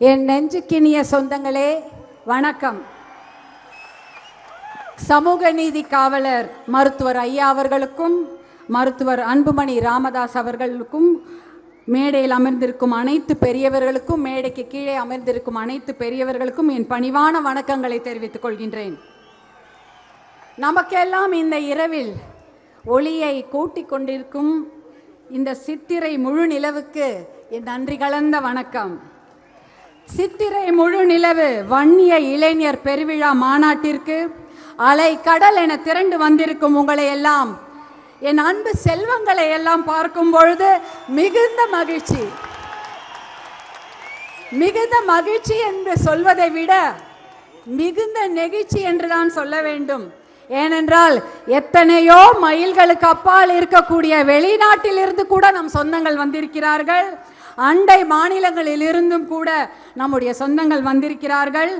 என் நெஞ்சுக்கினிய சொந்தங்களே வணக்கம். சமூக நீதி காவலர் மருத்துவர் ஐயா அவர்களுக்கும் மருத்துவர் அன்புமணி ராமதாஸ் அவர்களுக்கும் மேடையில் அமர்ந்திருக்கும் அனைத்து பெரியவர்களுக்கும் மேடைக்கு கீழே அமர்ந்திருக்கும் அனைத்து பெரியவர்களுக்கும் என் பணிவான வணக்கங்களை தெரிவித்துக் கொள்கின்றேன். நமக்கெல்லாம் இந்த இரவில் ஒளியை கூட்டிக் கொண்டிருக்கும் இந்த சித்திரை முழு நிலவுக்கு என் நன்றி கலந்த வணக்கம். சித்திரை முழு நிலவு வன்னிய இளைஞர் பெருவிழா மாநாட்டிற்கு அலை கடல் என திரண்டு வந்திருக்கும் உங்களை எல்லாம், என் அன்பு செல்வங்களை எல்லாம் பார்க்கும் பொழுது மிகுந்த மகிழ்ச்சி என்று சொல்வதை விட மிகுந்த நெகிழ்ச்சி என்றுதான் சொல்ல வேண்டும். ஏனென்றால் எத்தனையோ மைல்களுக்கு அப்பால் இருக்கக்கூடிய வெளிநாட்டில் இருந்து கூட நம் சொந்தங்கள் வந்திருக்கிறார்கள். அண்டை மாநிலங்களில் இருந்தும் கூட நம்முடைய சொந்தங்கள் வந்திருக்கிறார்கள்.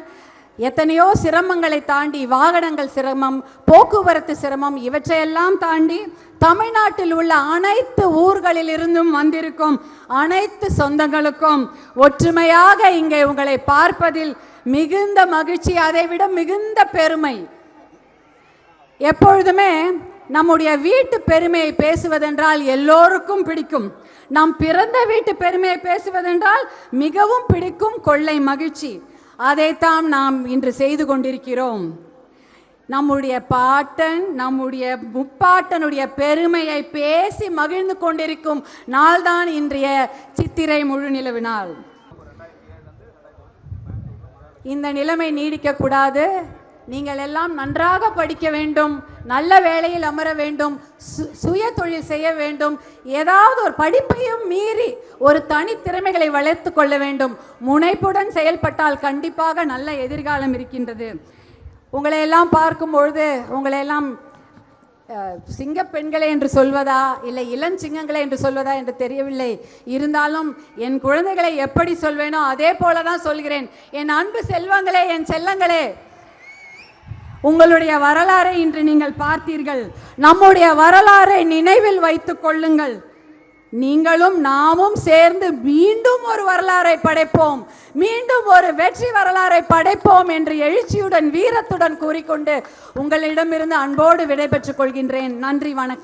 எத்தனையோ சிரமங்களை தாண்டி, வாகனங்கள் சிரமம், போக்குவரத்து சிரமம், இவற்றையெல்லாம் தாண்டி தமிழ்நாட்டில் உள்ள அனைத்து ஊர்களில் இருந்தும் வந்திருக்கும் அனைத்து சொந்தங்களுக்கும் ஒற்றுமையாக இங்கே உங்களை பார்ப்பதில் மிகுந்த மகிழ்ச்சி, அதைவிட மிகுந்த பெருமை. எப்பொழுதுமே நம்முடைய வீட்டு பெருமையை பேசுவதென்றால் எல்லோருக்கும் பிடிக்கும். நம் பிறந்த வீட்டு பெருமையை பேசுவதென்றால் மிகவும் பிடிக்கும், கொள்ளை மகிழ்ச்சி. அதைத்தான் நாம் இன்று செய்து கொண்டிருக்கிறோம். நம்முடைய பாட்டன், நம்முடைய முப்பாட்டனுடைய பெருமையை பேசி மகிழ்ந்து கொண்டிருக்கும் நாள்தான் இன்றைய சித்திரை முழு நிலவு நாள். இந்த நிலைமை நீடிக்க கூடாது. நீங்கள் எல்லாம் நன்றாக படிக்க வேண்டும், நல்ல வேலையில் அமர வேண்டும், சுய தொழில் செய்ய வேண்டும், ஏதாவது ஒரு படிப்பையும் மீறி ஒரு தனித்திறமைகளை வளர்த்து கொள்ள வேண்டும். முனைப்புடன் செயல்பட்டால் கண்டிப்பாக நல்ல எதிர்காலம் இருக்கின்றது. உங்களை எல்லாம் பார்க்கும் பொழுது உங்களையெல்லாம் சிங்க பெண்களே என்று சொல்வதா இல்லை இளஞ்சிங்கங்களே என்று சொல்வதா என்று தெரியவில்லை. இருந்தாலும் என் குழந்தைகளை எப்படி சொல்வேனோ அதே போலதான் சொல்கிறேன். என் அன்பு செல்வங்களே, என் செல்லங்களே, உங்களுடைய வரலாறை இன்று நீங்கள் பார்த்தீர்கள். நம்முடைய வரலாறை நினைவில் வைத்துக் கொள்ளுங்கள். நீங்களும் நாமும் சேர்ந்து மீண்டும் ஒரு வரலாறை படைப்போம், மீண்டும் ஒரு வெற்றி வரலாறை படைப்போம் என்று எழுச்சியுடன் வீரத்துடன் கூறிக்கொண்டு உங்களிடமிருந்து அன்போடு விடைபெற்றுக் கொள்கின்றேன். நன்றி, வணக்கம்.